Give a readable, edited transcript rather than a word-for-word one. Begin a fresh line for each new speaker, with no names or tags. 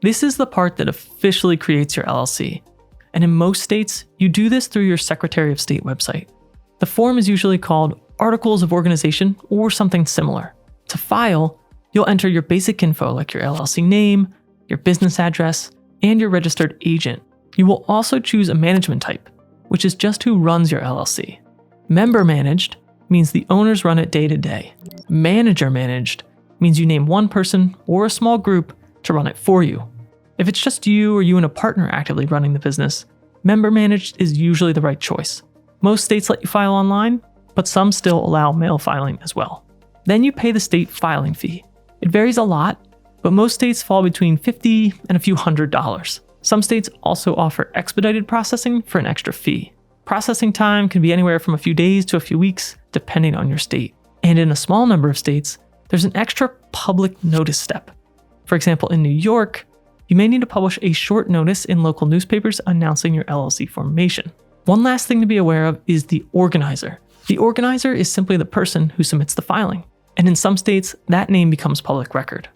This is the part that officially creates your LLC. And in most states, you do this through your Secretary of State website. The form is usually called Articles of Organization or something similar. To file, you'll enter your basic info like your LLC name, your business address, and your registered agent. You will also choose a management type, which is just who runs your LLC. Member managed means the owners run it day to day. Manager managed means you name one person or a small group to run it for you. If it's just you or you and a partner actively running the business, member managed is usually the right choice. Most states let you file online, but some still allow mail filing as well. Then you pay the state filing fee. It varies a lot, but most states fall between $50 and a few $100. Some states also offer expedited processing for an extra fee. Processing time can be anywhere from a few days to a few weeks, depending on your state. And in a small number of states, there's an extra public notice step. For example, in New York, you may need to publish a short notice in local newspapers announcing your LLC formation. One last thing to be aware of is the organizer. The organizer is simply the person who submits the filing. And in some states, that name becomes public record.